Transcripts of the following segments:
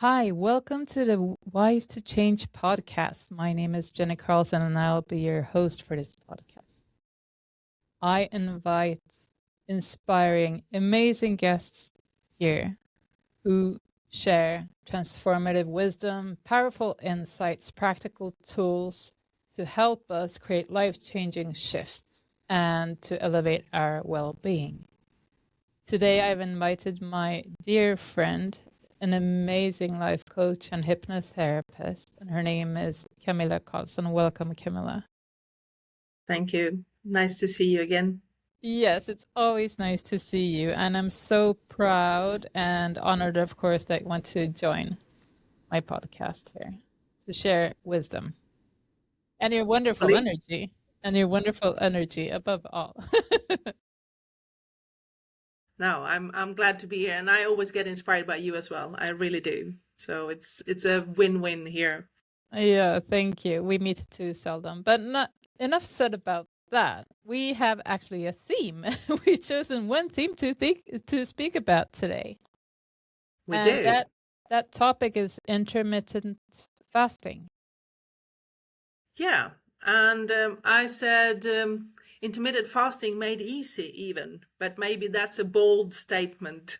Hi, welcome to the Wise to Change podcast. My name is Jenny Karlsson and I'll be your host for this podcast. I invite inspiring, amazing guests here who share transformative wisdom, powerful insights, practical tools to help us create life-changing shifts and to elevate our well-being. Today, I've invited my dear friend, an amazing life coach and hypnotherapist, and her name is Camilla Karlsson. Welcome, Camilla. Thank you. Nice to see you again. Yes, it's always nice to see you, and I'm so proud and honored, of course, that you want to join my podcast here to share wisdom and your wonderful energy above all. No, I'm glad to be here, and I always get inspired by you as well. I really do. So it's a win-win here. Yeah, thank you. We meet too seldom, but not enough said about that. We have actually a theme. We've chosen one theme to speak about today. We And do. that topic is intermittent fasting. Yeah. And I said intermittent fasting made easy even, but maybe that's a bold statement.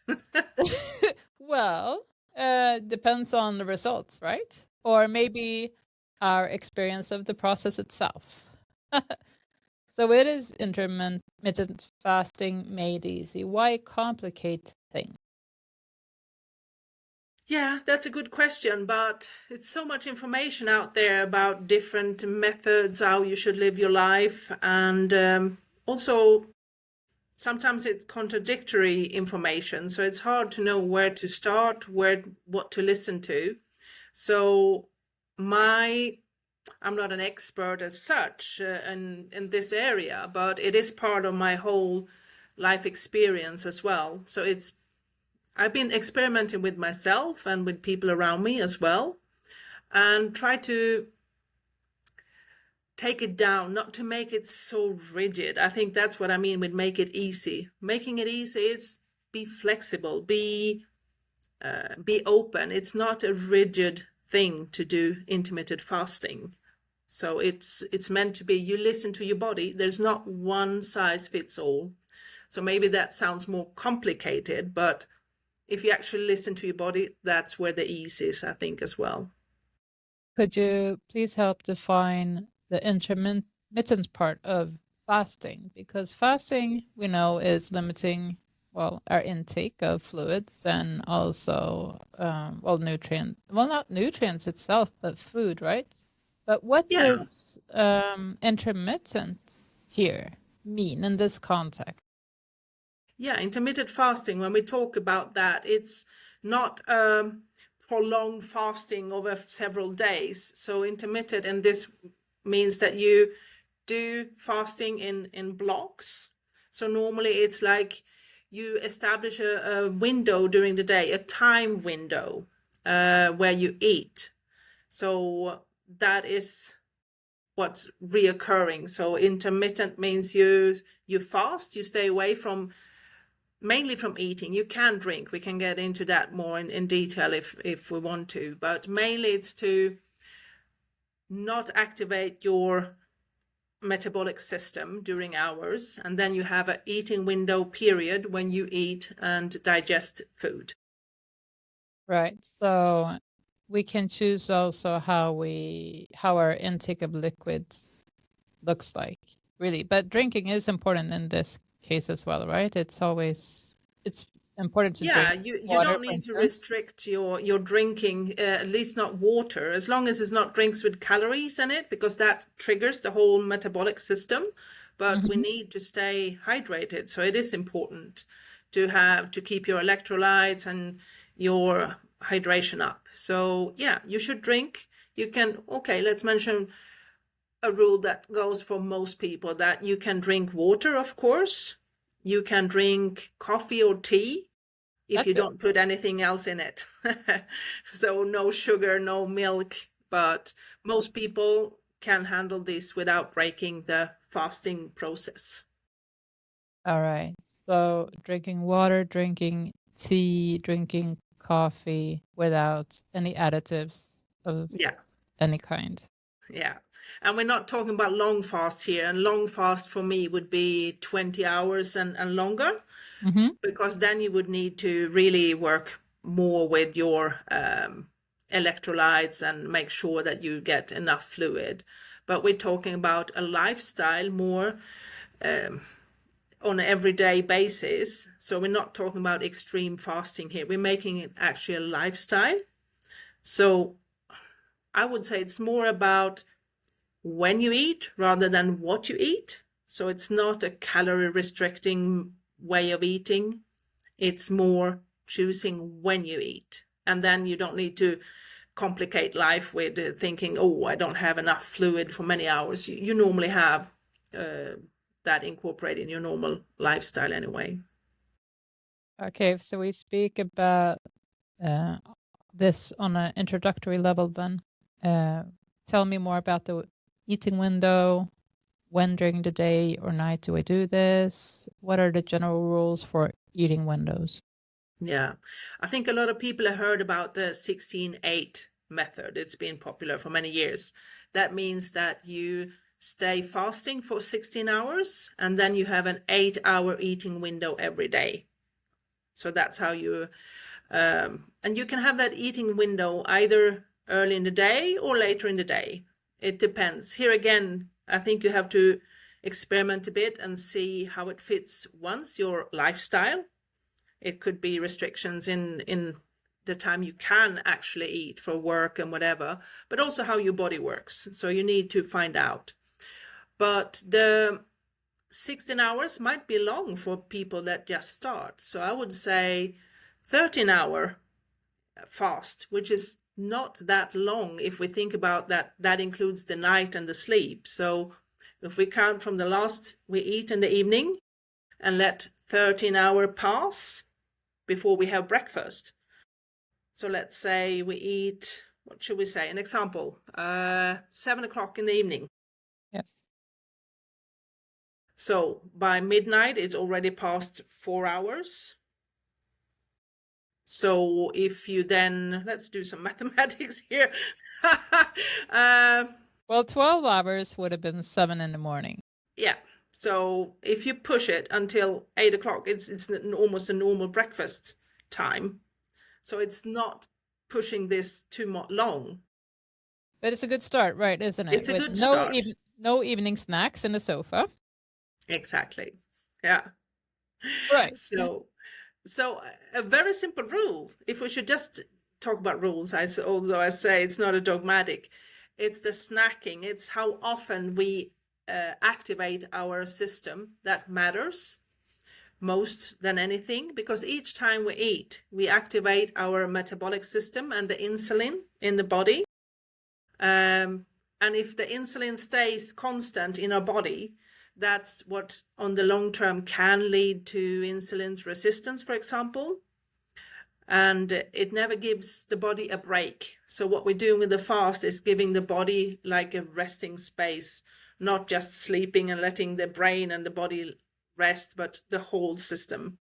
Well, depends on the results, right? Or maybe our experience of the process itself. So it is intermittent fasting made easy. Why complicate things? Yeah, that's a good question, but it's so much information out there about different methods, how you should live your life, and also sometimes it's contradictory information, so it's hard to know where to start, what to listen to. So I'm not an expert as such in this area, but it is part of my whole life experience as well. So I've been experimenting with myself and with people around me as well, and try to take it down, not to make it so rigid. I think that's what I mean with make it easy. Making it easy is be flexible, be open. It's not a rigid thing to do intermittent fasting. So it's meant to be, you listen to your body. There's not one size fits all. So maybe that sounds more complicated, but if you actually listen to your body, that's where the ease is, I think, as well. Could you please help define the intermittent part of fasting? Because fasting, we know, is limiting, well, our intake of fluids and also, not nutrients itself, but food, right? But what Yeah, does intermittent here mean in this context? yeah, intermittent fasting, when we talk about that, it's not prolonged fasting over several days. So intermittent, and this means that you do fasting in blocks. So normally it's like you establish a window during the day, a time window where you eat. So that is what's reoccurring. So intermittent means you fast, you stay away from, mainly from eating. You can drink. We can get into that more in detail if we want to, but mainly it's to not activate your metabolic system during hours, and then you have an eating window period when you eat and digest food. Right. So we can choose also how our intake of liquids looks like, really. But drinking is important in this case as well, right? It's important to Yeah, drink you water, don't for need to instance. restrict your drinking, at least not water, as long as it's not drinks with calories in it, because that triggers the whole metabolic system. But we Hmm. need to stay hydrated, so it is important to keep your electrolytes and your hydration up. So yeah, you should drink. You can, okay, let's mention a rule that goes for most people, that you can drink water, of course. You can drink coffee or tea if That's you good. don't put anything else in it. So no sugar, no milk, but most people can handle this without breaking the fasting process. All right. So drinking water, drinking tea, drinking coffee without any additives of Yeah. any kind. Yeah. And we're not talking about long fast here. And long fast for me would be 20 hours and longer, because then you would need to really work more with your electrolytes and make sure that you get enough fluid. But we're talking about a lifestyle more on an everyday basis. So we're not talking about extreme fasting here. We're making it actually a lifestyle. So I would say it's more about when you eat rather than what you eat. So it's not a calorie restricting way of eating. It's more choosing when you eat. And then you don't need to complicate life with thinking, oh, I don't have enough fluid for many hours. You normally have that incorporated in your normal lifestyle anyway. Okay, so we speak about this on an introductory level then. Tell me more about the eating window. When during the day or night do I do this? What are the general rules for eating windows? Yeah, I think a lot of people have heard about the 16-8 method. It's been popular for many years. That means that you stay fasting for 16 hours and then you have an 8-hour eating window every day. So that's how you, and you can have that eating window either early in the day or later in the day. It depends. Here again, I think you have to experiment a bit and see how it fits once your lifestyle. It could be restrictions in the time you can actually eat for work and whatever, but also how your body works. So you need to find out. But the 16 hours might be long for people that just start. So I would say 13-hour fast, which is not that long if we think about that. That includes the night and the sleep. So if we count from the last we eat in the evening and let 13-hour pass before we have breakfast. So let's say we eat, what should we say? An example, 7 o'clock in the evening. Yes. So by midnight, it's already past 4 hours. So if you then, let's do some mathematics here. Well, 12 hours would have been 7 in the morning. Yeah. So if you push it until 8 o'clock, it's almost a normal breakfast time. So it's not pushing this too long. But it's a good start, right, isn't it? It's a good start. No evening snacks in the sofa. Exactly. Yeah. Right. So a very simple rule, if we should just talk about rules, although I say it's not a dogmatic, it's the snacking. It's how often we activate our system that matters most than anything, because each time we eat, we activate our metabolic system and the insulin in the body. And if the insulin stays constant in our body, that's what on the long term can lead to insulin resistance, for example. And it never gives the body a break. So what we're doing with the fast is giving the body like a resting space, not just sleeping and letting the brain and the body rest, but the whole system.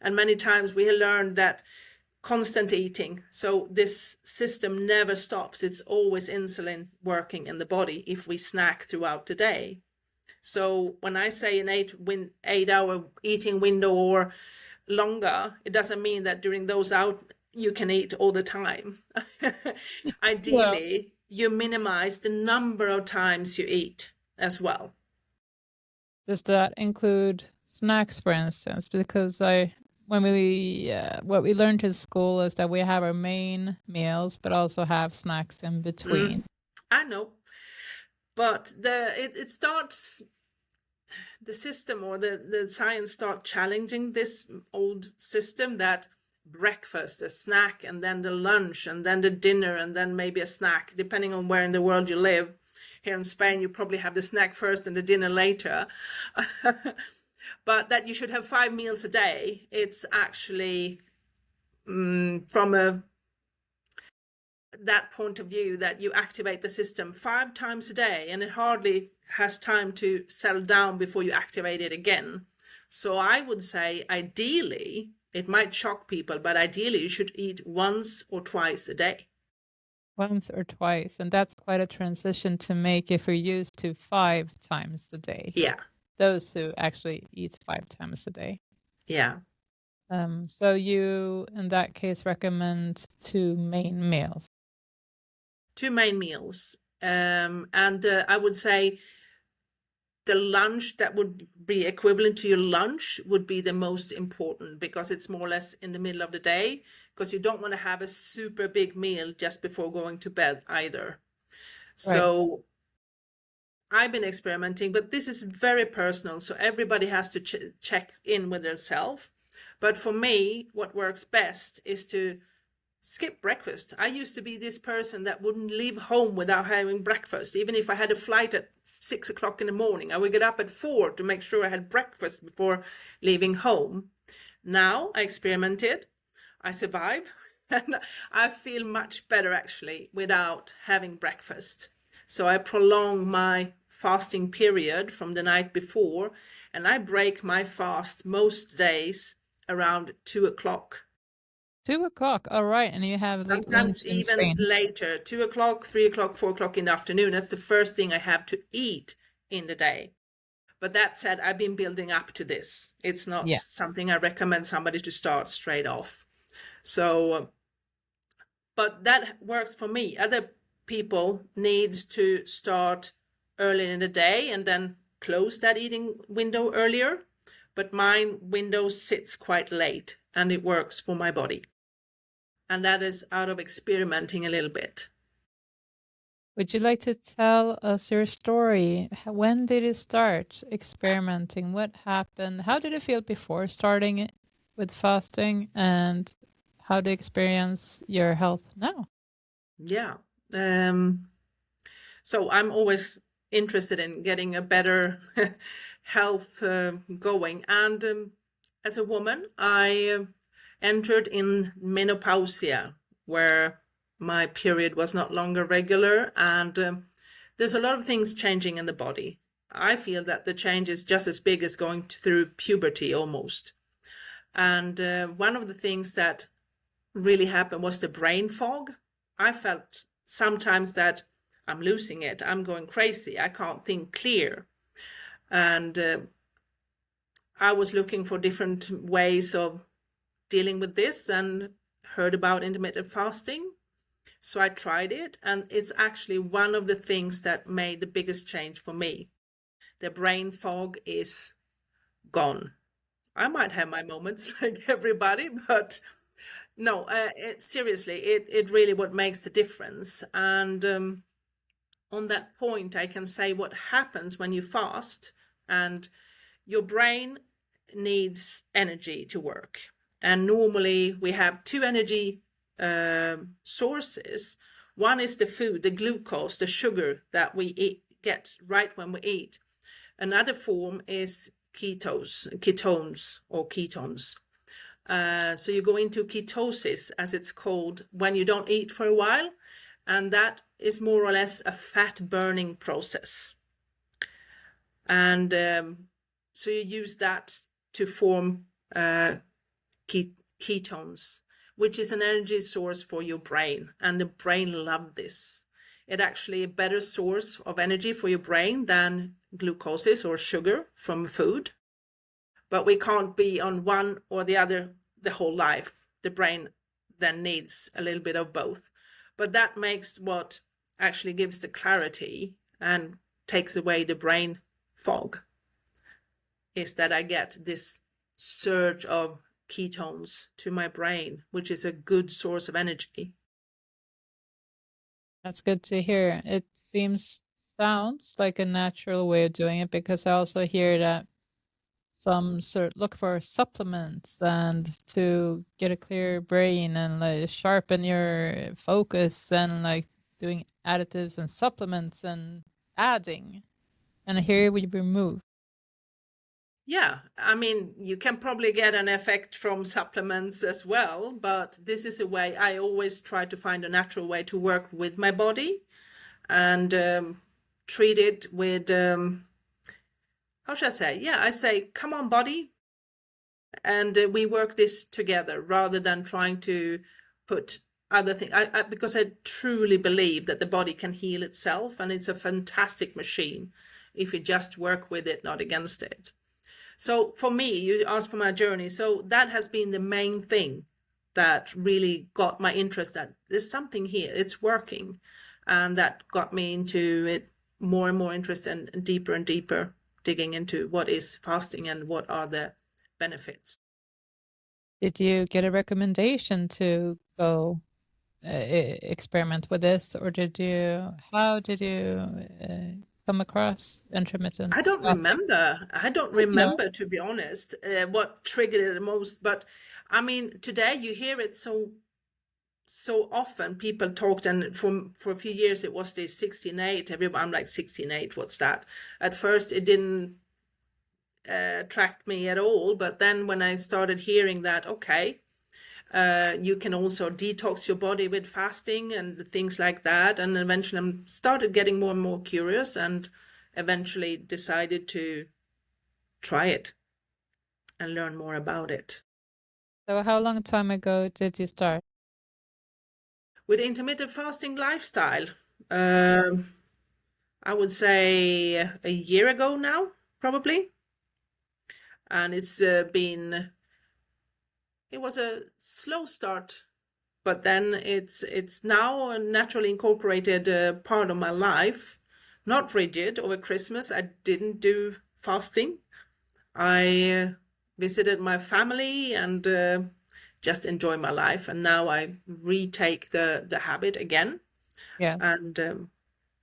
And many times we learned that constant eating, so this system never stops. It's always insulin working in the body if we snack throughout the day. So when I say an 8-hour eating window or longer, it doesn't mean that during those hours you can eat all the time. Ideally, you minimize the number of times you eat as well. Does that include snacks, for instance? Because what we learned in school is that we have our main meals, but also have snacks in between. I know, but it starts, the system or the science start challenging this old system that breakfast, a snack, and then the lunch, and then the dinner, and then maybe a snack, depending on where in the world you live. Here in Spain, you probably have the snack first and the dinner later. But that you should have 5 meals a day, it's actually from that point of view that you activate the system 5 times a day, and it hardly has time to settle down before you activate it again. So I would say ideally It might shock people, but ideally you should eat once or twice a day. Once or twice. And that's quite a transition to make if we're used to 5 times a day. Yeah. Those who actually eat 5 times a day. Yeah. So you, in that case, recommend 2 main meals. 2 main meals. And I would say the lunch that would be equivalent to your lunch would be the most important, because it's more or less in the middle of the day, because you don't want to have a super big meal just before going to bed either. So I've been experimenting, but this is very personal. So everybody has to check in with themselves. But for me, what works best is to skip breakfast. I used to be this person that wouldn't leave home without having breakfast. Even if I had a flight at 6 o'clock in the morning, I would get up at 4 to make sure I had breakfast before leaving home. Now I experimented, I survive, and I feel much better actually without having breakfast. So I prolong my fasting period from the night before, and I break my fast most days around 2 o'clock. 2 o'clock, all right. And you have like Sometimes lunch in even between. later, 2 o'clock, 3 o'clock, 4 o'clock in the afternoon. That's the first thing I have to eat in the day. But that said, I've been building up to this. It's not something I recommend somebody to start straight off. So, but that works for me. Other people needs to start early in the day and then close that eating window earlier. But mine window sits quite late and it works for my body. And that is out of experimenting a little bit. Would you like to tell us your story? When did you start experimenting? What happened? How did it feel before starting with fasting? And how do you experience your health now? Yeah. So I'm always interested in getting a better health going. And as a woman, I entered in menopause, where my period was not longer regular. And there's a lot of things changing in the body. I feel that the change is just as big as going through puberty almost. And one of the things that really happened was the brain fog. I felt sometimes that I'm losing it. I'm going crazy. I can't think clear. And I was looking for different ways of dealing with this and heard about intermittent fasting. So I tried it, and it's actually one of the things that made the biggest change for me. The brain fog is gone. I might have my moments like everybody, but no, seriously, it really what makes the difference. And on that point, I can say what happens when you fast, and your brain needs energy to work. And normally we have two energy sources. One is the food, the glucose, the sugar that we get right when we eat. Another form is ketones or ketones. So you go into ketosis, as it's called, when you don't eat for a while, and that is more or less a fat burning process. And so you use that to form ketones, which is an energy source for your brain, and the brain loves this. It's actually a better source of energy for your brain than glucose or sugar from food. But we can't be on one or the other the whole life. The brain then needs a little bit of both. But that makes what actually gives the clarity and takes away the brain fog, is that I get this surge of ketones to my brain, which is a good source of energy. That's good to hear. It sounds like a natural way of doing it, because I also hear that some sort look for supplements and to get a clear brain and like sharpen your focus and like doing additives and supplements and adding. And here we remove. Yeah, I mean, you can probably get an effect from supplements as well, but this is a way I always try to find a natural way to work with my body and treat it with, how should I say? Yeah, I say, come on, body, And we work this together rather than trying to put other things. Because I truly believe that the body can heal itself, and it's a fantastic machine if you just work with it, not against it. So for me, you asked for my journey. So that has been the main thing that really got my interest, that there's something here, it's working. And that got me into it, more and more interest, and deeper digging into what is fasting and what are the benefits. Did you get a recommendation to go experiment with this, or how did you come across intermittent I don't fasting? remember, to be honest, what triggered it the most. But I mean, today you hear it so often. People talked, and for a few years it was the 16-8. Everyone, I'm like, 16-8, what's that? At first it didn't attract me at all, but then when I started hearing that, okay, you can also detox your body with fasting and things like that, and eventually I started getting more and more curious, and eventually decided to try it and learn more about it. So how long time ago did you start? With intermittent fasting lifestyle, I would say a year ago now, probably. And it was a slow start, but then it's now a naturally incorporated part of my life. Not rigid. Over Christmas, I didn't do fasting. I visited my family and just enjoy my life. And now I retake the habit again. Yes. And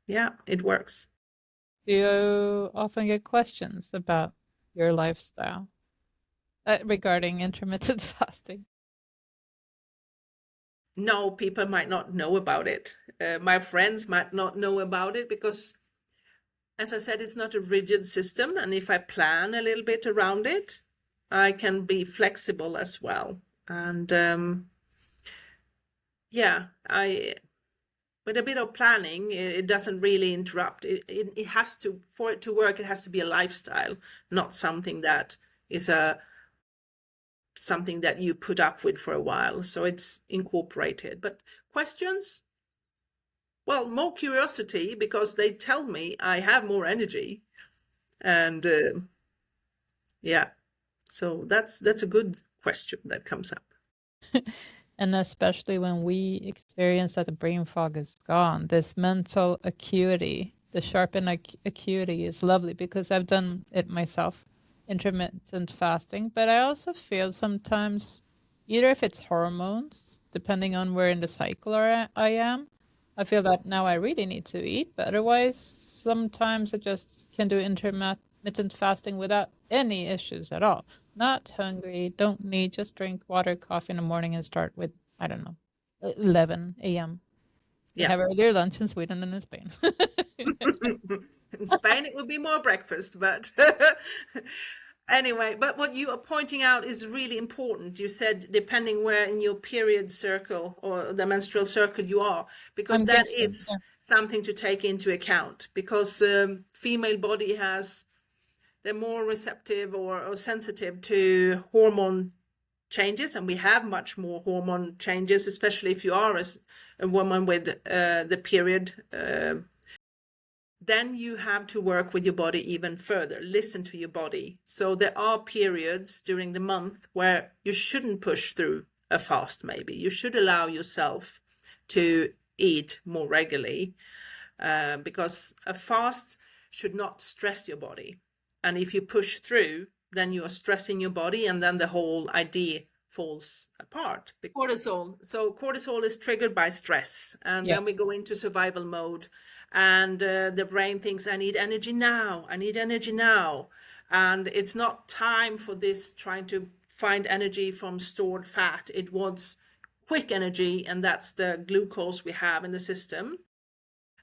yeah, it works. Do you often get questions about your lifestyle regarding intermittent fasting? No, people might not know about it. My friends might not know about it because, as I said, it's not a rigid system. And if I plan a little bit around it, I can be flexible as well. And yeah, with a bit of planning, it doesn't really interrupt. It has to, for it to work, it has to be a lifestyle, not something that is something that you put up with for a while. So it's incorporated. But questions? Well, more curiosity, because they tell me I have more energy. And yeah, so that's a good question that comes up. And especially when we experience that the brain fog is gone, this mental acuity, the sharpened acuity is lovely, because I've done it myself, intermittent fasting. But I also feel sometimes, either if it's hormones, depending on where in the cycle I am, I feel that now I really need to eat. But otherwise, sometimes I just can do intermittent fasting without any issues at all. Not hungry, don't need, just drink water, coffee in the morning and start with, I don't know, 11 a.m. We Yeah. have earlier lunch in Sweden than in Spain. In Spain, it would be more breakfast, but anyway, but what you are pointing out is really important. You said depending where in your period circle or the menstrual circle you are, because I'm that guessing, is yeah. something to take into account, because female body they're more receptive or sensitive to hormone changes, and we have much more hormone changes, especially if you are a woman with the period. Then you have to work with your body even further, listen to your body. So there are periods during the month where you shouldn't push through a fast. Maybe you should allow yourself to eat more regularly, because a fast should not stress your body. And if you push through, then you are stressing your body, and then the whole idea falls apart. The cortisol. So cortisol is triggered by stress, and then we go into survival mode, and the brain thinks, I need energy now. I need energy now. And it's not time for this trying to find energy from stored fat. It wants quick energy, and that's the glucose we have in the system.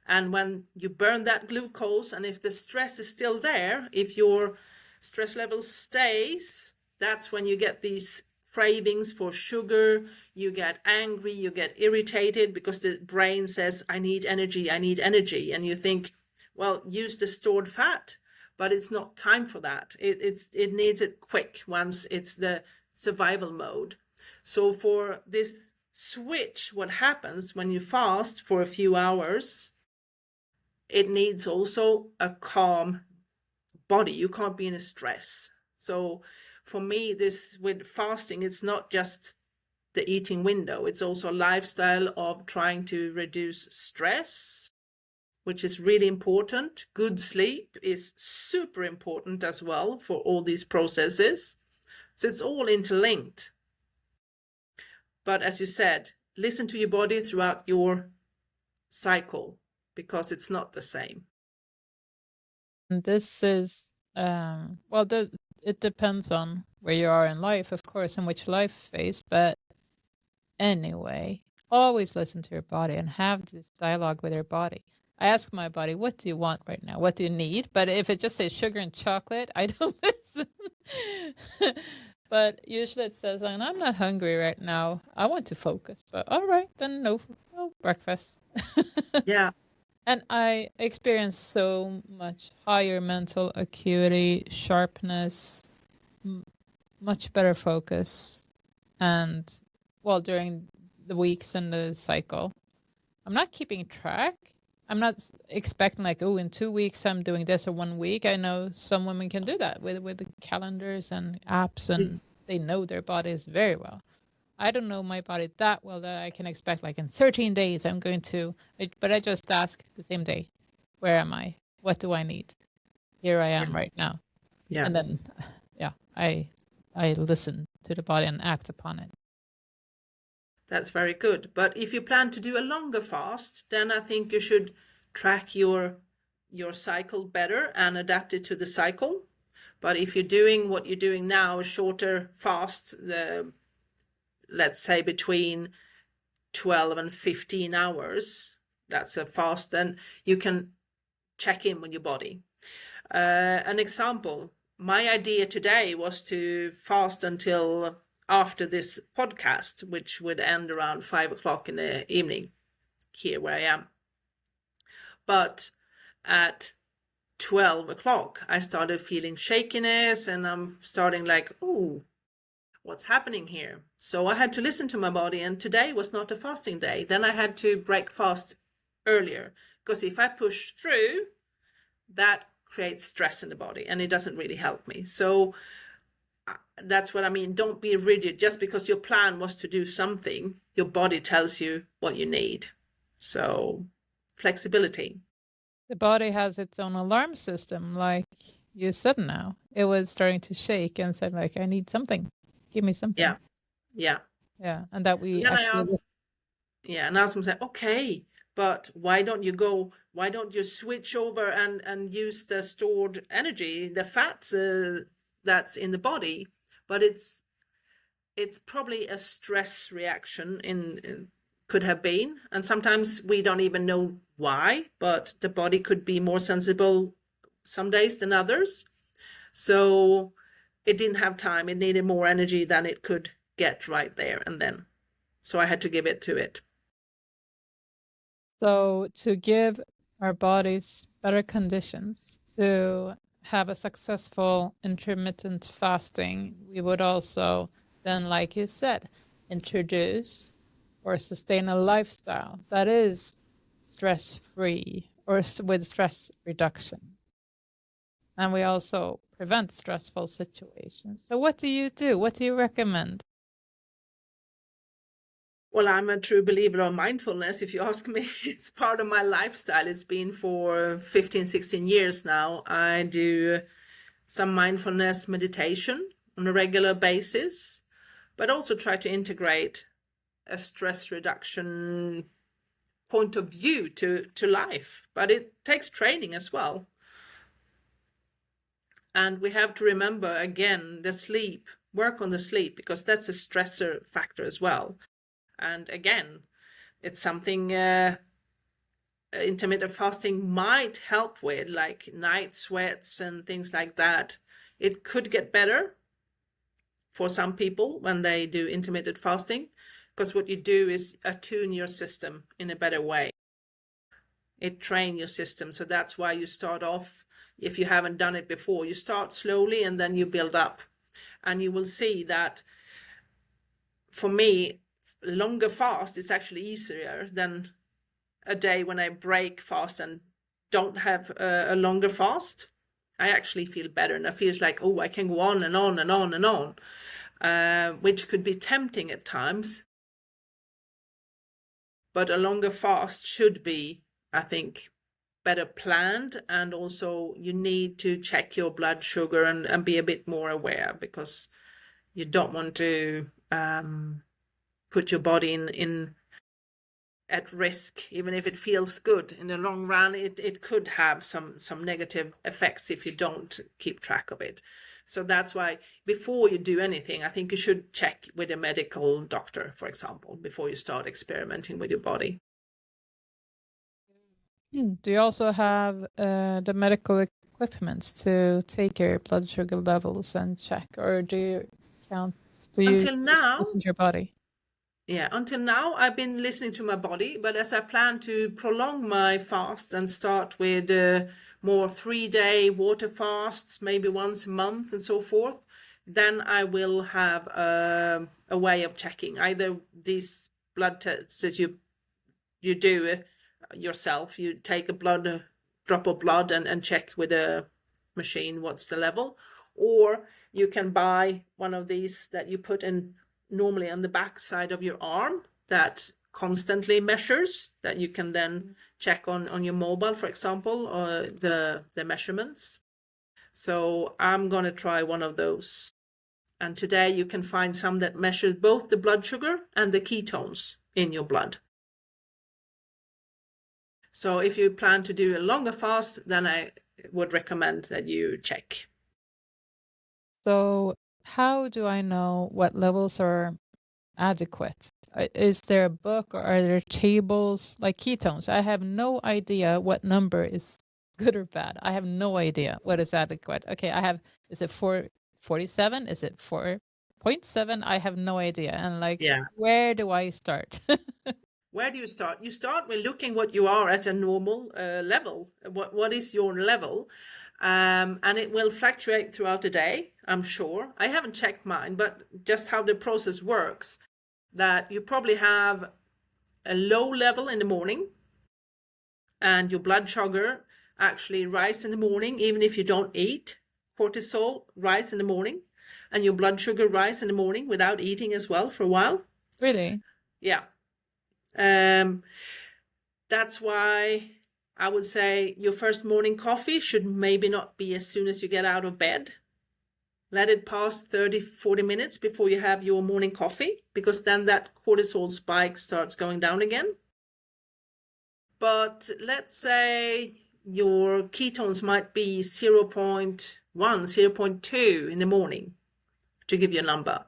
And when you burn that glucose, and if the stress is still there, if your stress level stays, that's when you get these cravings for sugar, you get angry, you get irritated, because the brain says, I need energy, I need energy. And you think, well, use the stored fat. but it's not time for that. It needs it quick once it's the survival mode. So for this switch, what happens when you fast for a few hours, it needs also a calm body. You can't be in a stress. So for me, this with fasting, it's not just the eating window, it's also a lifestyle of trying to reduce stress, which is really important. Good sleep is super important as well for all these processes. So it's all interlinked. But as you said, listen to your body throughout your cycle, because it's not the same. And this is, it depends on where you are in life, of course, and which life phase. But anyway, always listen to your body and have this dialogue with your body. I ask my body, what do you want right now? What do you need? But if it just says sugar and chocolate, I don't listen. But usually it says, I'm not hungry right now. I want to focus. But all right, then no breakfast. Yeah. And I experience so much higher mental acuity, sharpness, much better focus. And well, during the weeks in the cycle, I'm not keeping track. I'm not expecting like, oh, in 2 weeks I'm doing this, or 1 week. I know some women can do that with the calendars and apps, and they know their bodies very well. I don't know my body that well that I can expect like in 13 days I'm going to, but I just ask the same day, where am I? What do I need? Here I am right now. Yeah. And then, yeah, I listen to the body and act upon it. That's very good. But if you plan to do a longer fast, then I think you should track your cycle better and adapt it to the cycle. But if you're doing what you're doing now, a shorter fast, let's say between 12 and 15 hours, that's a fast, then you can check in with your body. An example, my idea today was to fast until after this podcast, which would end around 5 o'clock in the evening here where I am. But at 12 o'clock, I started feeling shakiness, and I'm starting like, oh, what's happening here? So I had to listen to my body, and today was not a fasting day. Then I had to break fast earlier, because if I push through, that creates stress in the body, and it doesn't really help me. So that's what I mean. Don't be rigid. Just because your plan was to do something, your body tells you what you need. So flexibility. The body has its own alarm system, like you said now. It was starting to shake and said, like, I need something. Give me something. Yeah. Yeah. Yeah. And that we And then actually... and I asked myself, okay, but why don't you switch over and use the stored energy, the fats that's in the body? But it's probably a stress reaction could have been, and sometimes we don't even know why, but the body could be more sensible some days than others. So it didn't have time. It needed more energy than it could get right there and then. So I had to give it to it. So to give our bodies better conditions to have a successful intermittent fasting, we would also then, like you said, introduce or sustain a lifestyle that is stress-free or with stress reduction. And we also prevent stressful situations. So what do you do? What do you recommend? Well, I'm a true believer of mindfulness. If you ask me, it's part of my lifestyle. It's been for 15, 16 years now. I do some mindfulness meditation on a regular basis, but also try to integrate a stress reduction point of view to life. But it takes training as well. And we have to remember, again, the sleep, work on the sleep, because that's a stressor factor as well. And again, it's something intermittent fasting might help with, like night sweats and things like that. It could get better for some people when they do intermittent fasting, because what you do is attune your system in a better way. It trains your system. So that's why you start off if you haven't done it before. You start slowly and then you build up. And you will see that for me, longer fast is actually easier than a day when I break fast and don't have a longer fast. I actually feel better, and it feels like, oh, I can go on and on and on and on, which could be tempting at times. But a longer fast should be, I think, better planned, and also you need to check your blood sugar and be a bit more aware, because you don't want to put your body in at risk. Even if it feels good in the long run, it could have some negative effects if you don't keep track of it. So that's why before you do anything, I think you should check with a medical doctor, for example, before you start experimenting with your body. Do you also have the medical equipment to take your blood sugar levels and check, or do you Until just now, listen to your body? Yeah, until now I've been listening to my body, but as I plan to prolong my fast and start with more 3-day water fasts, maybe once a month and so forth, then I will have a way of checking either these blood tests that you do yourself. You take a drop of blood and check with a machine what's the level, or you can buy one of these that you put in normally on the back side of your arm that constantly measures, that you can then check on your mobile, for example, or the measurements. So I'm going to try one of those. And today you can find some that measures both the blood sugar and the ketones in your blood. So if you plan to do a longer fast, then I would recommend that you check. So how do I know what levels are adequate? Is there a book, or are there tables like ketones? I have no idea what number is good or bad. I have no idea what is adequate. Okay, is it 447? Is it 4.7? I have no idea. And where do I start? Where do you start? You start with looking what you are at a normal level. What is your level? And it will fluctuate throughout the day, I'm sure. I haven't checked mine, but just how the process works, that you probably have a low level in the morning, and your blood sugar actually rise in the morning, even if you don't eat. Cortisol rise in the morning, and your blood sugar rise in the morning without eating as well for a while. Really? Yeah. That's why I would say your first morning coffee should maybe not be as soon as you get out of bed. Let it pass 30-40 minutes before you have your morning coffee, because then that cortisol spike starts going down again. But let's say your ketones might be 0.1, 0.2 in the morning, to give you a number.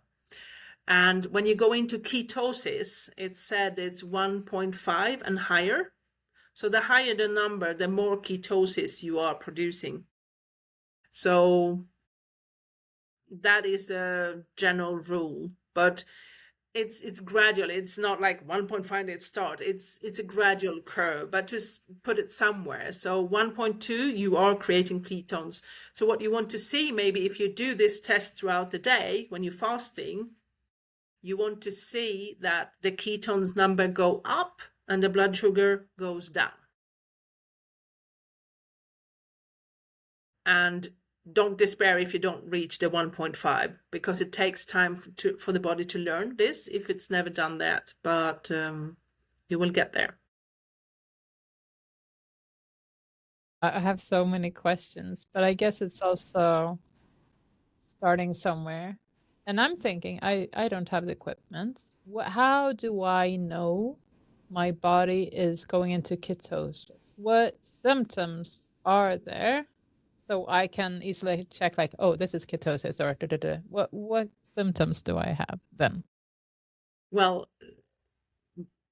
And when you go into ketosis, it's said it's 1.5 and higher. So the higher the number, the more ketosis you are producing. So that is a general rule, but it's gradual. It's not like 1.5 it start. It's a gradual curve, but just put it somewhere. So 1.2, you are creating ketones. So what you want to see, maybe if you do this test throughout the day when you're fasting, you want to see that the ketones number go up and the blood sugar goes down. And don't despair if you don't reach the 1.5, because it takes time for the body to learn this if it's never done that. But you will get there. I have so many questions, but I guess it's also starting somewhere. And I'm thinking, I don't have the equipment. How do I know my body is going into ketosis? What symptoms are there? So I can easily check like, oh, this is ketosis, or da, da, da. What symptoms do I have then? Well,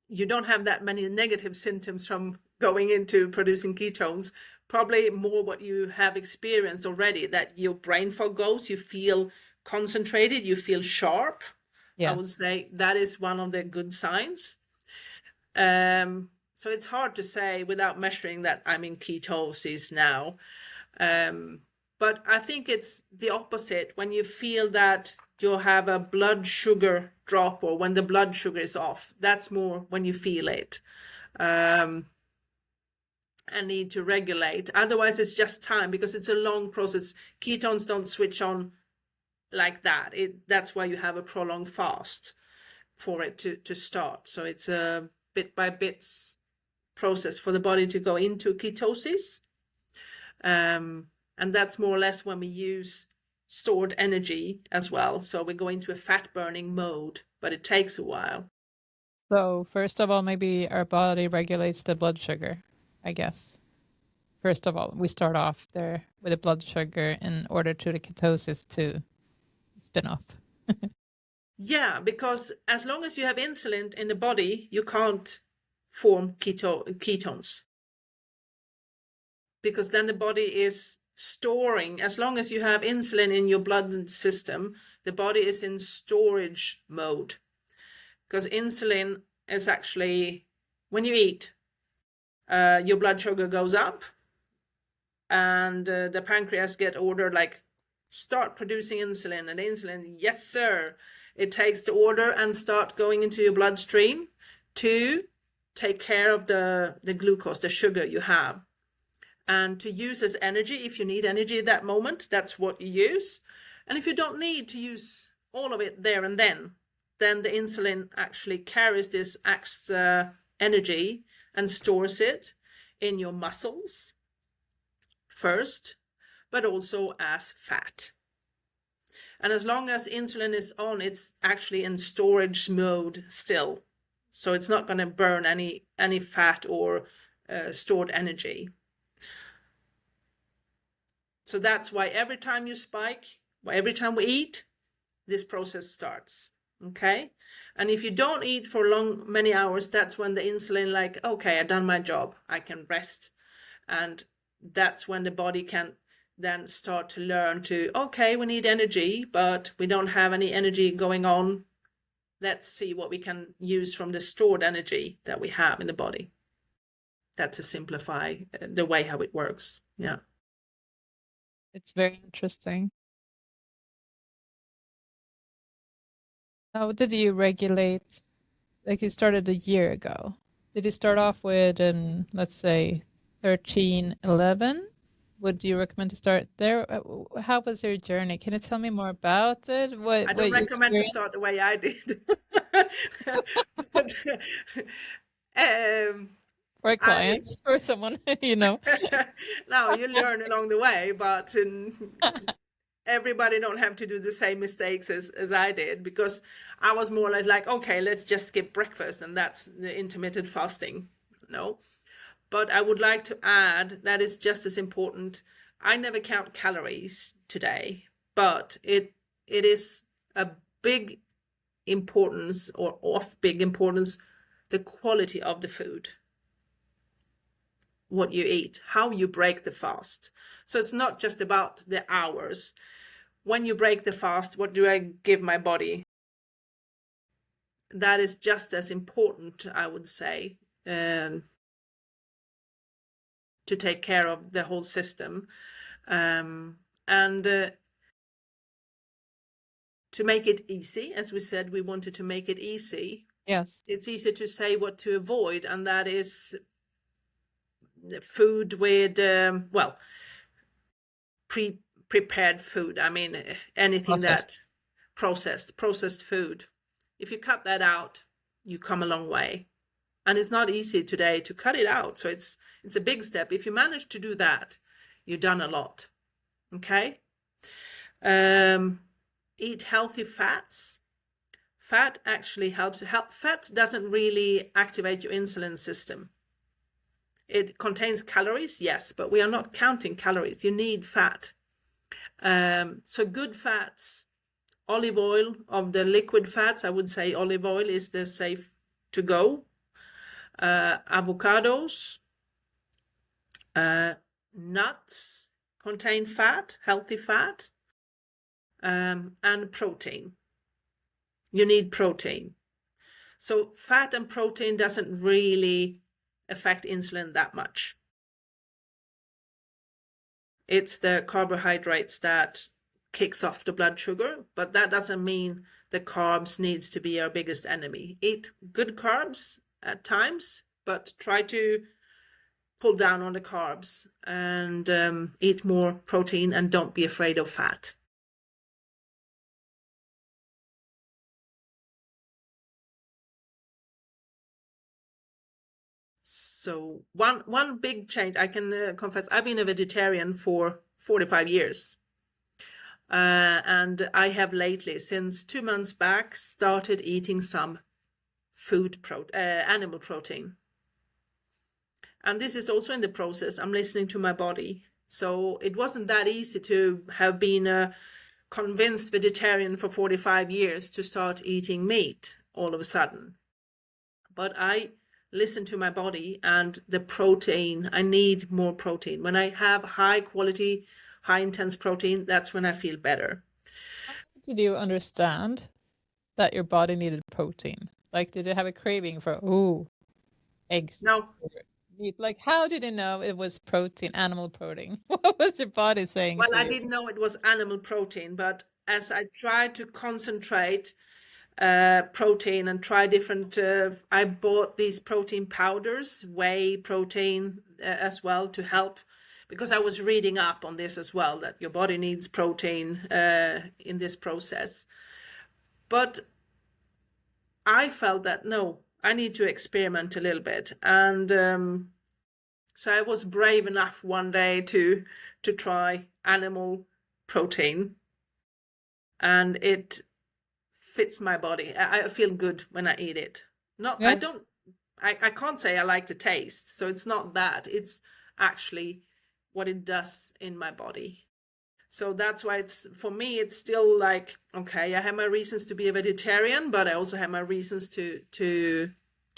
you don't have that many negative symptoms from going into producing ketones. Probably more what you have experienced already, that your brain fog goes, you feel concentrated, you feel sharp. Yes. I would say that is one of the good signs. So it's hard to say without measuring that I'm in ketosis now. But I think it's the opposite. When you feel that you have a blood sugar drop, or when the blood sugar is off, that's more when you feel it. And need to regulate. Otherwise, it's just time, because it's a long process. Ketones don't switch on like that. That's why you have a prolonged fast, for it to start. So it's a bit by bits process for the body to go into ketosis. And that's more or less when we use stored energy as well. So we go into a fat burning mode, but it takes a while. So first of all, maybe our body regulates the blood sugar, I guess. First of all, we start off there with the blood sugar in order to the ketosis to spin off. Yeah, because as long as you have insulin in the body, you can't form ketones. Because then the body is storing, as long as you have insulin in your blood system, the body is in storage mode. Because insulin is actually, when you eat, your blood sugar goes up, and the pancreas get ordered, like, start producing insulin. And insulin, yes sir, it takes the order and start going into your bloodstream to take care of the glucose, the sugar you have, and to use as energy. If you need energy at that moment, that's what you use. And if you don't need to use all of it there and then the insulin actually carries this extra energy and stores it in your muscles first, but also as fat. And as long as insulin is on, it's actually in storage mode still. So it's not going to burn any fat or stored energy. So that's why every time you spike, every time we eat, this process starts. Okay? And if you don't eat for many hours, that's when the insulin, like, okay, I've done my job, I can rest. And that's when the body can then start to learn to, okay, we need energy, but we don't have any energy going on. Let's see what we can use from the stored energy that we have in the body. That's to simplify the way how it works. Yeah. It's very interesting. How did you regulate, like you started a year ago? Did you start off with, let's say, 13, 11? Would you recommend to start there? How was your journey? Can you tell me more about it? I don't recommend to start the way I did. But, for clients, for someone, No, you learn along the way, but everybody don't have to do the same mistakes as I did, because I was more like, okay, let's just skip breakfast, and that's the intermittent fasting. No. But I would like to add that is just as important. I never count calories today, but it is a big importance, or of big importance, the quality of the food, what you eat, how you break the fast. So it's not just about the hours. When you break the fast, what do I give my body? That is just as important, I would say, to take care of the whole system. And to make it easy, as we said, we wanted to make it easy. Yes. It's easy to say what to avoid, and that is food with, prepared food. I mean, anything that processed food. If you cut that out, you come a long way. And it's not easy today to cut it out. So it's a big step. If you manage to do that, you've done a lot. Okay? Eat healthy fats. Fat actually helps. Fat doesn't really activate your insulin system. It contains calories, yes, but we are not counting calories. You need fat. So good fats, olive oil, of the liquid fats, I would say olive oil is the safe to go. Avocados, nuts contain fat, healthy fat, and protein. You need protein. So fat and protein doesn't really affect insulin that much. It's the carbohydrates that kicks off the blood sugar, but that doesn't mean the carbs needs to be our biggest enemy. Eat good carbs at times, but try to pull down on the carbs and eat more protein, and don't be afraid of fat. So one big change, I can confess, I've been a vegetarian for 45 years. And I have lately, since 2 months back, started eating some animal protein. And this is also in the process. I'm listening to my body. So it wasn't that easy to have been a convinced vegetarian for 45 years to start eating meat all of a sudden. But I listen to my body and the protein. I need more protein. When I have high quality, high intense protein, that's when I feel better. Did you understand that your body needed protein? Like, did you have a craving for, eggs? No. Meat? Like, how did you know it was protein, animal protein? What was your body saying Well, to I you? didn't know it was animal protein, but as I tried to concentrate protein and try different, I bought these protein powders, whey protein as well, to help, because I was reading up on this as well, that your body needs protein in this process. But I felt that no, I need to experiment a little bit. And so I was brave enough one day to try animal protein, and it fits my body. I feel good when I eat it. Yes. I can't say I like the taste, so it's not that. It's actually what it does in my body. So that's why for me, it's still like, okay, I have my reasons to be a vegetarian, but I also have my reasons to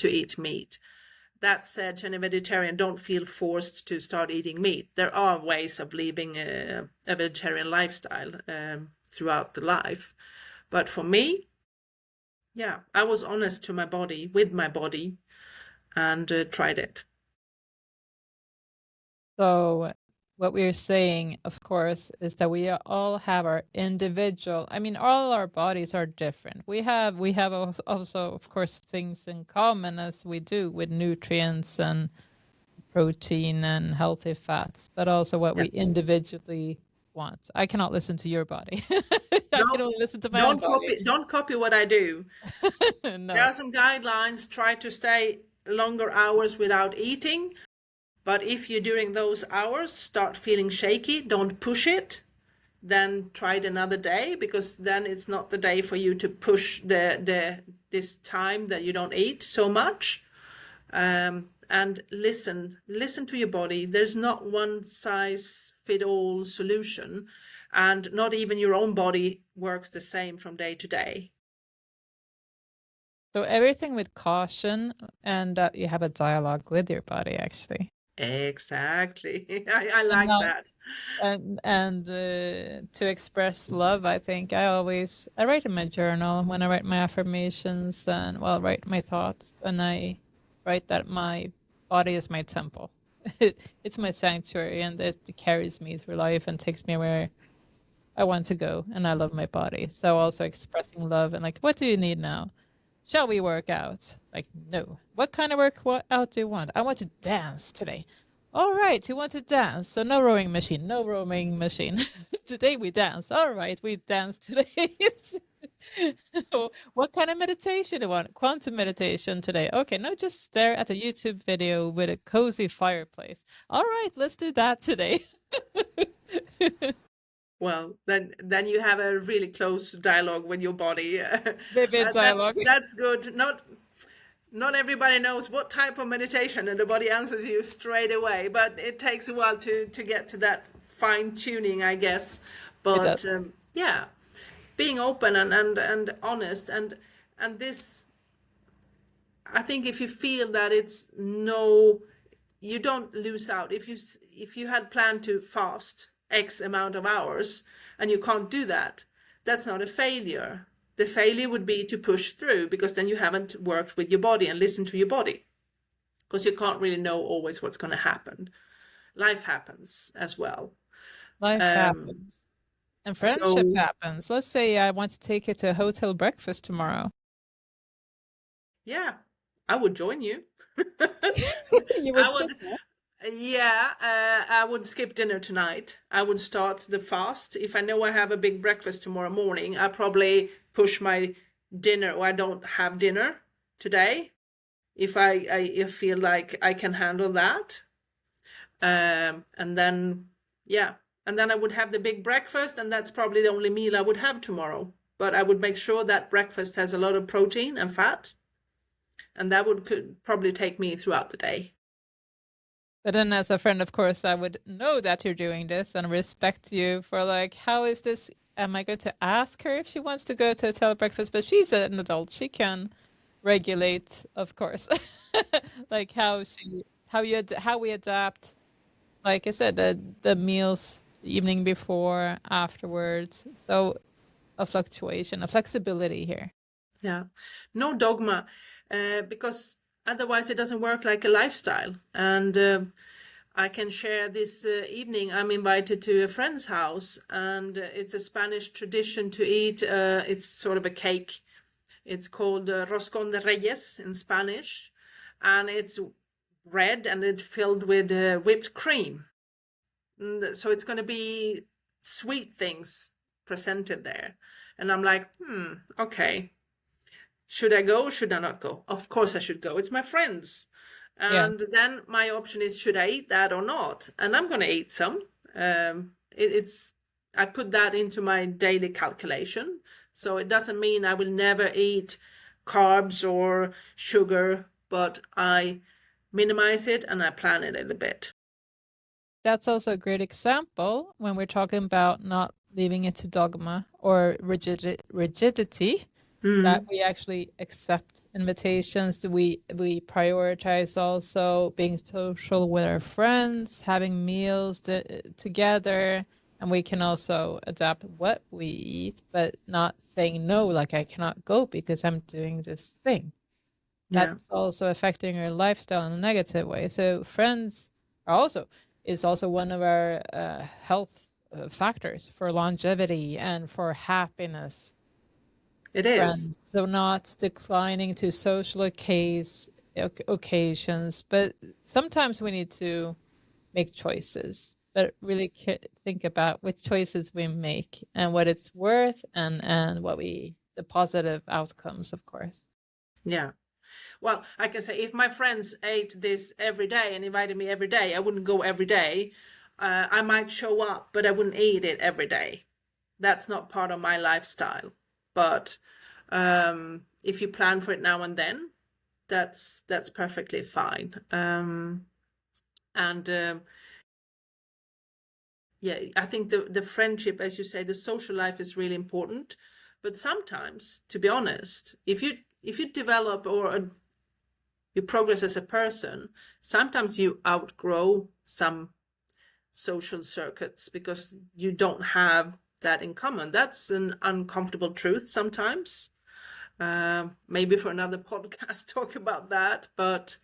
eat meat. That said, to a vegetarian, don't feel forced to start eating meat. There are ways of living a vegetarian lifestyle throughout the life. But for me, yeah, I was honest to my body, with my body, and tried it. So what we're saying, of course, is that we all have our individual, all our bodies are different. We have also, of course, things in common as we do with nutrients and protein and healthy fats, but also what Yeah. we individually want. I cannot listen to your body. I can No, only listen to my own body. don't copy what I do. There No. are some guidelines. Try to stay longer hours without eating. But if you, during those hours, start feeling shaky, don't push it. Then try it another day, because then it's not the day for you to push this time that you don't eat so much. And listen to your body. There's not one size fit all solution, and not even your own body works the same from day to day. So everything with caution, and that you have a dialogue with your body, actually. Exactly. I like now- that. And to express love, I think I write in my journal when I write my affirmations and write my thoughts, and I write that my body is my temple. It's my sanctuary, and it carries me through life and takes me where I want to go, and I love my body. So also expressing love and like, what do you need now? Shall we work out? Like, no. What kind of workout do you want? I want to dance today. All right, you want to dance. So no rowing machine, no rowing machine. Today we dance. All right, we dance today. What kind of meditation do you want? Quantum meditation today. Okay, no, just stare at a YouTube video with a cozy fireplace. All right, let's do that today. Well, then you have a really close dialogue with your body. Vivid dialogue. That's good. Not everybody knows what type of meditation, and the body answers you straight away. But it takes a while to get to that fine tuning, I guess. But yeah, being open and honest, and this, I think, if you feel that it's no, you don't lose out. If you had planned to fast X amount of hours and you can't do that, that's not a failure. The failure would be to push through, because then you haven't worked with your body and listened to your body, because you can't really know always what's going to happen. Life happens as well. Life Um, happens. And friendship so happens. Let's say I want to take you to a hotel breakfast tomorrow. yeah, I would join you. You I would say would, yeah, I would skip dinner tonight. I would start the fast. If I know I have a big breakfast tomorrow morning, I probably push my dinner, or I don't have dinner today. If I feel like I can handle that. And then, yeah, and then I would have the big breakfast, and that's probably the only meal I would have tomorrow. But I would make sure that breakfast has a lot of protein and fat, and that could probably take me throughout the day. But then as a friend, of course, I would know that you're doing this and respect you for like, how is this? Am I going to ask her if she wants to go to a hotel breakfast? But she's an adult. She can regulate, of course, like how we adapt. Like I said, the meals evening before, afterwards. So a fluctuation, a flexibility here. Yeah, no dogma, because otherwise it doesn't work like a lifestyle. And I can share this evening. I'm invited to a friend's house, and it's a Spanish tradition to eat. It's sort of a cake. It's called roscón de reyes in Spanish, and it's red and it's filled with whipped cream. So it's going to be sweet things presented there. And I'm like, okay. Should I go? Should I not go? Of course I should go. It's my friends. Yeah. And then my option is, should I eat that or not? And I'm going to eat some. I put that into my daily calculation. So it doesn't mean I will never eat carbs or sugar, but I minimize it and I plan it a little bit. That's also a great example when we're talking about not leaving it to dogma or rigidity, that we actually accept invitations. We prioritize also being social with our friends, having meals together, and we can also adapt what we eat, but not saying no, like I cannot go because I'm doing this thing. Yeah. That's also affecting your lifestyle in a negative way. So friends is also one of our health factors for longevity and for happiness. It is. Friends. So not declining to social occasions, but sometimes we need to make choices, but really think about which choices we make and what it's worth, and what the positive outcomes, of course. Yeah. Well, I can say if my friends ate this every day and invited me every day, I wouldn't go every day. I might show up, but I wouldn't eat it every day. That's not part of my lifestyle. But if you plan for it now and then, that's perfectly fine. Yeah, I think the friendship, as you say, the social life is really important. But sometimes, to be honest, if you develop or you progress as a person, sometimes you outgrow some social circuits because you don't have that in common. That's an uncomfortable truth sometimes. Maybe for another podcast talk about that, but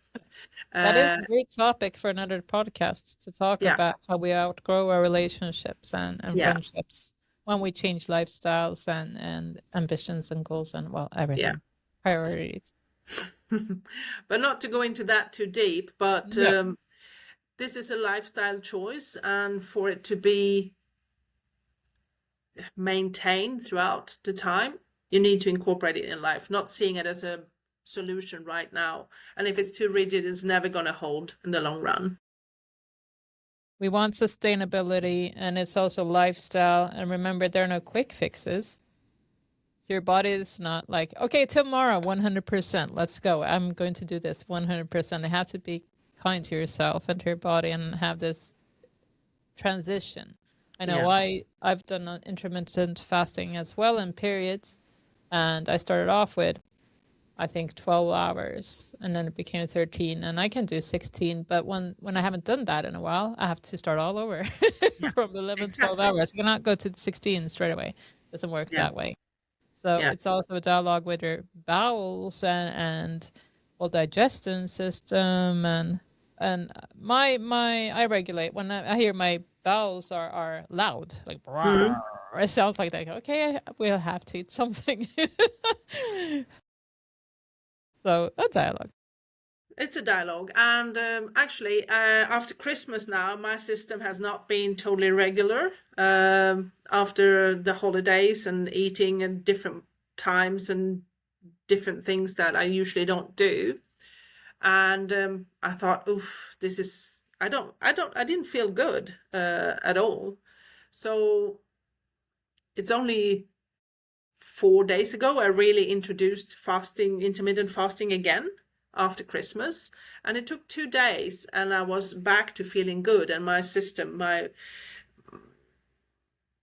that is a great topic for another podcast to talk yeah, about how we outgrow our relationships and yeah, friendships when we change lifestyles and ambitions and goals and everything, yeah. priorities. But not to go into that too deep, but No. this is a lifestyle choice, and for it to be maintained throughout the time, you need to incorporate it in life, not seeing it as a solution right now. And if it's too rigid, it's never going to hold in the long run. We want sustainability, and it's also lifestyle. And remember, there are no quick fixes. Your body is not like, okay, tomorrow, 100%, let's go. I'm going to do this 100%. You have to be kind to yourself and to your body and have this transition. I know I've done intermittent fasting as well in periods, and I started off with, I think, 12 hours, and then it became 13, and I can do 16. But when I haven't done that in a while, I have to start all over from 11, Exactly. 12 hours. I cannot go to 16 straight away. It doesn't work that way. So Yeah. it's also a dialogue with your bowels and whole digestion system, and I regulate when I hear my bowels are loud, like Mhm. it sounds like that. Okay, we'll have to eat something. So a dialogue. It's a dialogue. And actually, after Christmas now, my system has not been totally regular after the holidays and eating at different times and different things that I usually don't do. And I thought, oof, this is, I didn't feel good at all. So it's only 4 days ago I really introduced fasting, intermittent fasting again after Christmas. And it took 2 days and I was back to feeling good. And my system,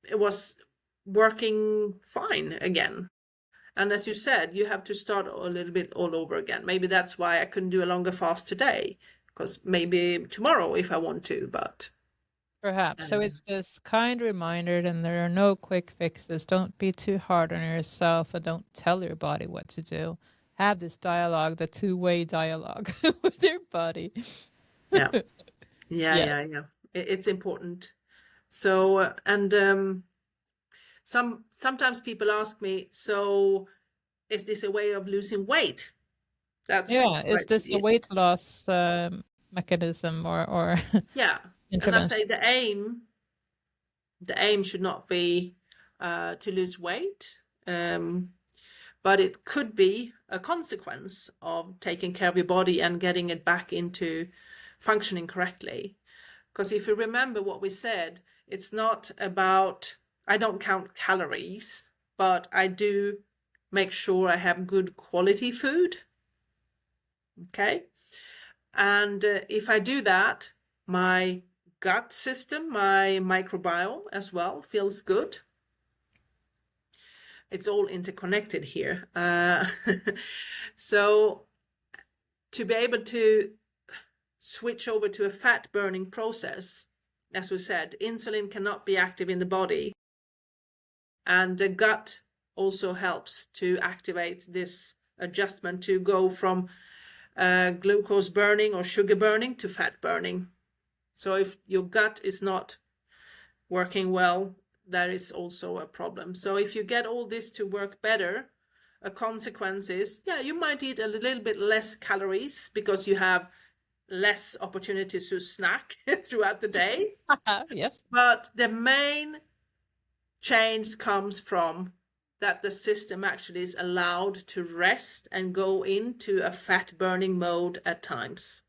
it was working fine again. And as you said, you have to start a little bit all over again. Maybe that's why I couldn't do a longer fast today, because maybe tomorrow if I want to, but Perhaps. So it's this kind reminder, and there are no quick fixes. Don't be too hard on yourself and don't tell your body what to do. Have this dialogue, the two-way dialogue with your body. yeah, Yes. yeah. It's important. So, and sometimes people ask me, so is this a way of losing weight? That's Yeah. Is right. this a weight loss mechanism or Yeah. And I intervention? say the aim should not be to lose weight, but it could be a consequence of taking care of your body and getting it back into functioning correctly. Because if you remember what we said, it's not about, I don't count calories, but I do make sure I have good quality food. Okay. And if I do that, my gut system, my microbiome as well feels good. It's all interconnected here. So to be able to switch over to a fat burning process, as we said, insulin cannot be active in the body. And the gut also helps to activate this adjustment to go from glucose burning or sugar burning to fat burning. So if your gut is not working well, that is also a problem. So if you get all this to work better, a consequence is, yeah, you might eat a little bit less calories because you have less opportunities to snack throughout the day. Yes. But the main change comes from that the system actually is allowed to rest and go into a fat burning mode at times.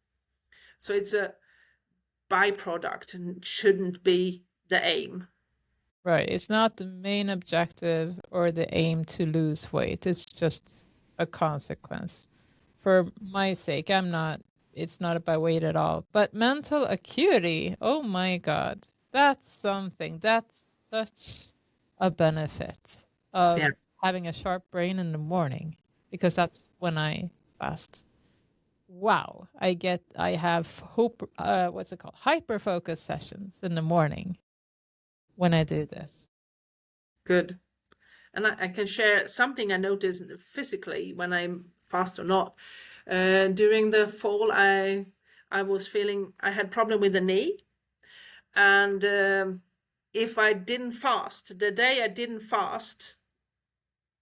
So it's a byproduct and shouldn't be the aim. Right. It's not the main objective or the aim to lose weight. It's just a consequence. For my sake, it's not about weight at all. But mental acuity, oh my God, that's something. That's such a benefit of Yeah. having a sharp brain in the morning, because that's when I fast. Wow. I have what's it called? Hyper focus sessions in the morning when I do this. Good. And I can share something I noticed physically when I'm fast or not. During the fall, I was feeling I had problem with the knee, and if I didn't fast, the day I didn't fast,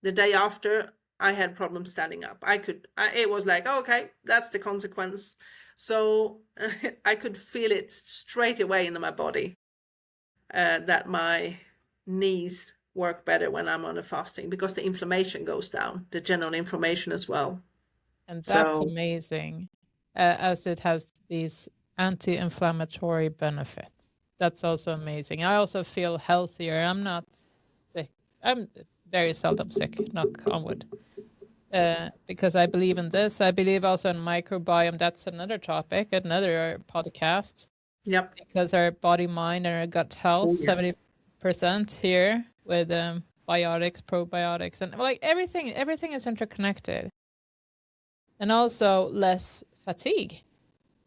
the day after I had problems standing up. It was like, okay, that's the consequence. So I could feel it straight away in my body that my knees work better when I'm on a fasting because the inflammation goes down, the general inflammation as well. And that's So amazing, as it has these anti-inflammatory benefits. That's also amazing. I also feel healthier. I'm not sick. I'm very seldom sick, knock on wood. Because I believe in this. I believe also in microbiome. That's another topic, another podcast. yep. Because our body, mind, and our gut health, Oh, yeah. 70% here with biotics, probiotics, and like everything is interconnected. And also less fatigue,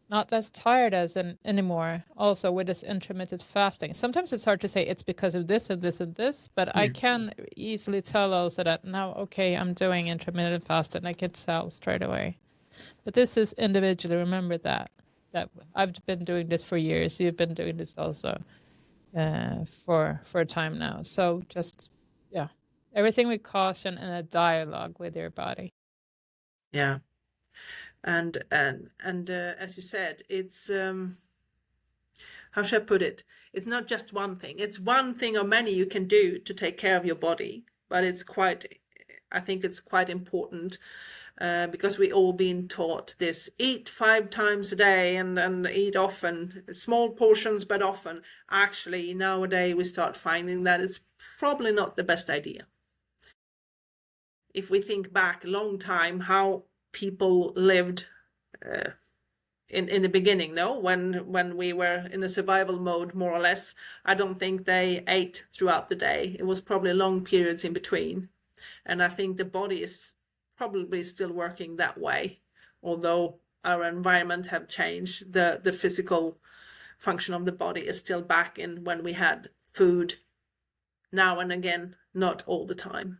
not as tired as anymore. Also with this intermittent fasting, sometimes it's hard to say it's because of this and this and this, but I can easily tell also that now, okay, I'm doing intermittent fasting. I can tell straight away. But this is individually. Remember that I've been doing this for years. You've been doing this also. for a time now. So just, yeah, everything with caution and a dialogue with your body. Yeah. And as you said, it's how should I put it? It's not just one thing. It's one thing or many you can do to take care of your body, but I think it's quite important because we all been taught this: eat 5 times a day and eat often, small portions but often. Actually, nowadays we start finding that it's probably not the best idea. If we think back a long time, how people lived in the beginning, no, when we were in a survival mode, more or less, I don't think they ate throughout the day. It was probably long periods in between, and I think the body is probably still working that way, although our environment have changed. The physical function of the body is still back in when we had food now and again, not all the time.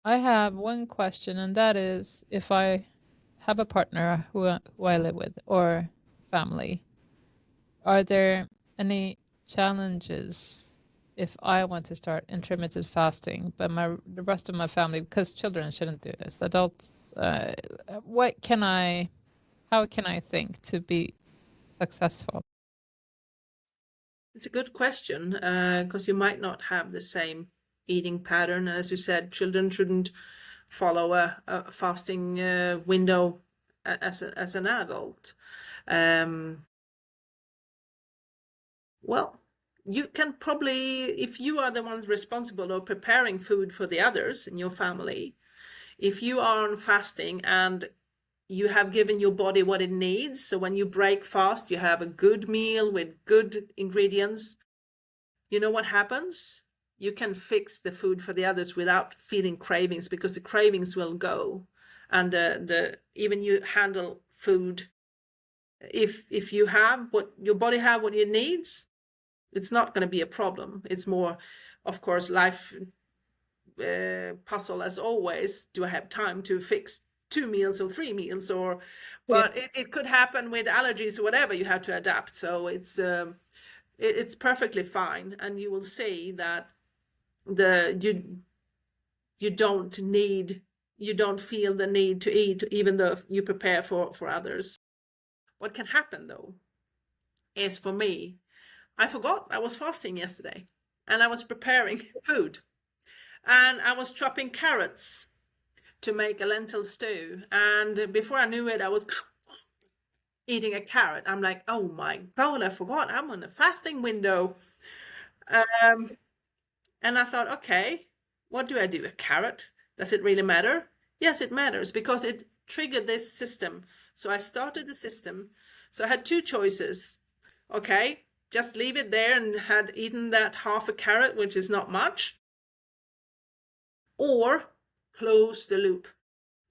I have one question, and that is, if I have a partner who I live with or family, are there any challenges if I want to start intermittent fasting, but the rest of my family, because children shouldn't do this, adults, how can I think to be successful? It's a good question, because you might not have the same eating pattern. As you said, children shouldn't follow a fasting window as an adult. Well, you can probably, if you are the ones responsible of preparing food for the others in your family, if you are on fasting and you have given your body what it needs, so when you break fast, you have a good meal with good ingredients, you know what happens? You can fix the food for the others without feeling cravings, because the cravings will go. And even you handle food, if you have what your body have what it needs, it's not going to be a problem. It's more, of course, life puzzle as always. Do I have time to fix 2 meals or 3 meals? Or, but it could happen with allergies or whatever. You have to adapt. So it's perfectly fine, and you will see that you don't feel the need to eat, even though you prepare for others. What can happen though is, for me, I forgot I was fasting yesterday, and I was preparing food, and I was chopping carrots to make a lentil stew, and before I knew it, I was eating a carrot. I'm like, oh my God, I forgot I'm on a fasting window. And I thought, okay, what do I do? A carrot? Does it really matter? Yes, it matters, because it triggered this system. So I started the system. So I had two choices. Okay, just leave it there and had eaten that half a carrot, which is not much, or close the loop.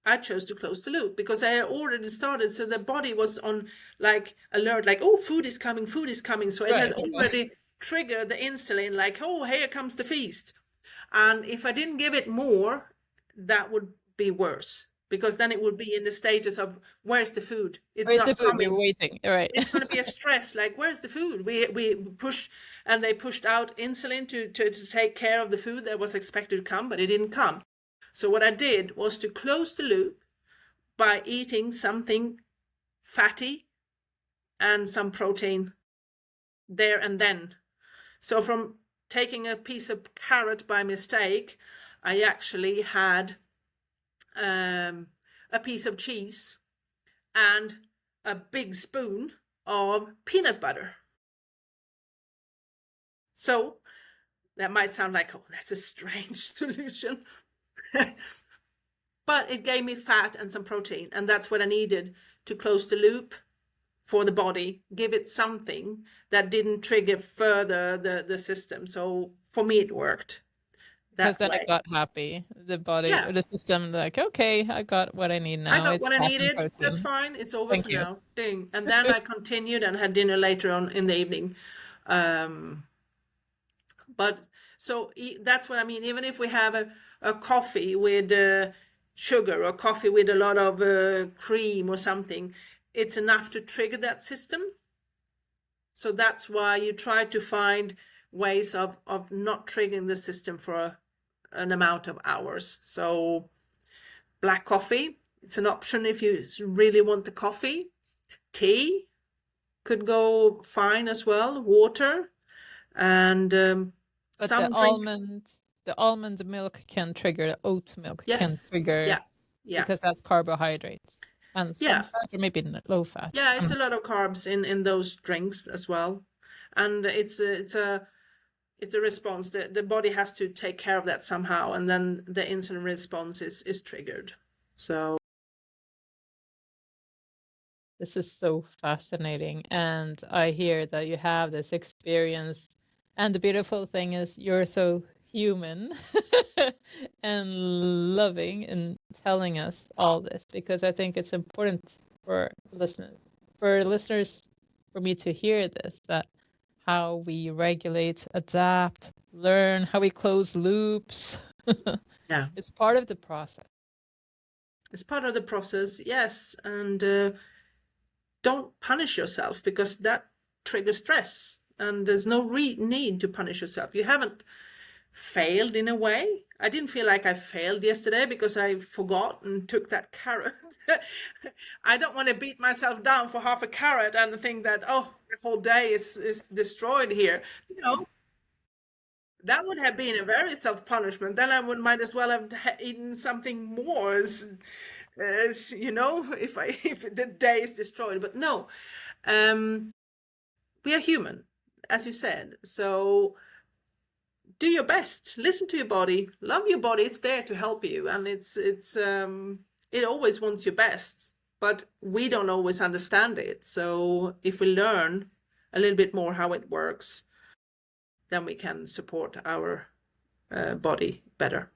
I chose to close the loop because I had already started. So the body was on like alert, like, oh, food is coming. So it had already triggered the insulin, like, oh, here comes the feast. And if I didn't give it more, that would be worse, because then it would be in the stages of, where's the food? It's Where's not the food? coming. We're waiting. All right. It's going to be a stress, like, where's the food? We push, and they pushed out insulin to take care of the food that was expected to come, but it didn't come. So what I did was to close the loop by eating something fatty and some protein there and then. So from taking a piece of carrot by mistake, I actually had a piece of cheese and a big spoon of peanut butter. So that might sound like, oh, that's a strange solution. But it gave me fat and some protein, and that's what I needed to close the loop for the body, give it something that didn't trigger further the system. So for me, it worked Because that then way. it got happy. The body Yeah. or the system, like, okay, I got what I need now. I got It's what I fat and needed. That's protein. fine. It's over Thank for you. now. Ding. And then I continued and had dinner later on in the evening. But so that's what I mean. Even if we have a coffee with sugar, or coffee with a lot of cream or something, it's enough to trigger that system. So that's why you try to find ways of not triggering the system for an amount of hours. So black coffee, it's an option if you really want the coffee. Tea could go fine as well. Water, and But some drink. the almond milk can trigger, the oat milk can Yes. trigger, Yeah. because that's carbohydrates and some Yeah. fat, or maybe low fat. Yeah, it's a lot of carbs in those drinks as well, and it's a response. The body has to take care of that somehow, and then the insulin response is triggered. So This is so fascinating, and I hear that you have this experience, and the beautiful thing is you're so human and loving in telling us all this, because I think it's important for listeners, for me to hear this, that how we regulate, adapt, learn, how we close loops. yeah, It's part of the process. it's part of the process. Yes, and don't punish yourself, because that triggers stress, and there's no need to punish yourself. You haven't failed in a way. I didn't feel like I failed yesterday because I forgot and took that carrot. I don't want to beat myself down for half a carrot and think that, oh, the whole day is destroyed here. That would have been a very self-punishment. Then I might as well have eaten something more, if the day is destroyed. But no, we are human, as you said. So do your best, listen to your body, love your body. It's there to help you, and it always wants your best, but we don't always understand it. So if we learn a little bit more how it works, then we can support our body better.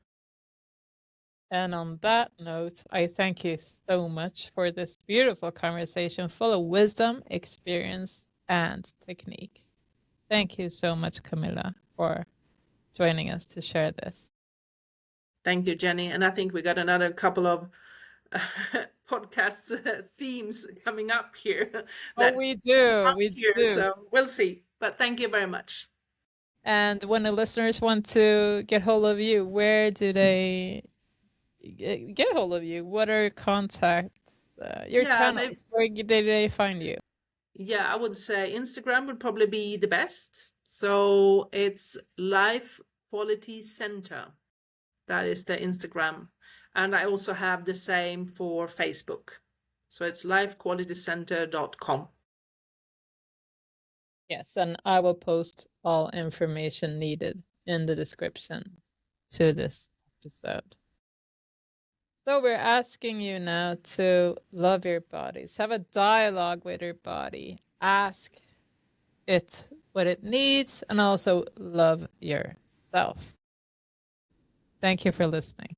And on that note, I thank you so much for this beautiful conversation full of wisdom, experience, and techniques. Thank you so much, Camilla, for joining us to share this. Thank you, Jenny. And I think we got another couple of podcast themes coming up here. Oh, we do. So we'll see. But thank you very much. And when the listeners want to get hold of you, where do they get hold of you? What are your contacts? Your channels? Where do they find you? Yeah, I would say Instagram would probably be the best. So it's Life Quality Center. That is the Instagram. And I also have the same for Facebook. So it's lifequalitycenter.com. Yes, and I will post all information needed in the description to this episode. So we're asking you now to love your bodies, have a dialogue with your body, ask it what it needs, and also love yourself. Thank you for listening.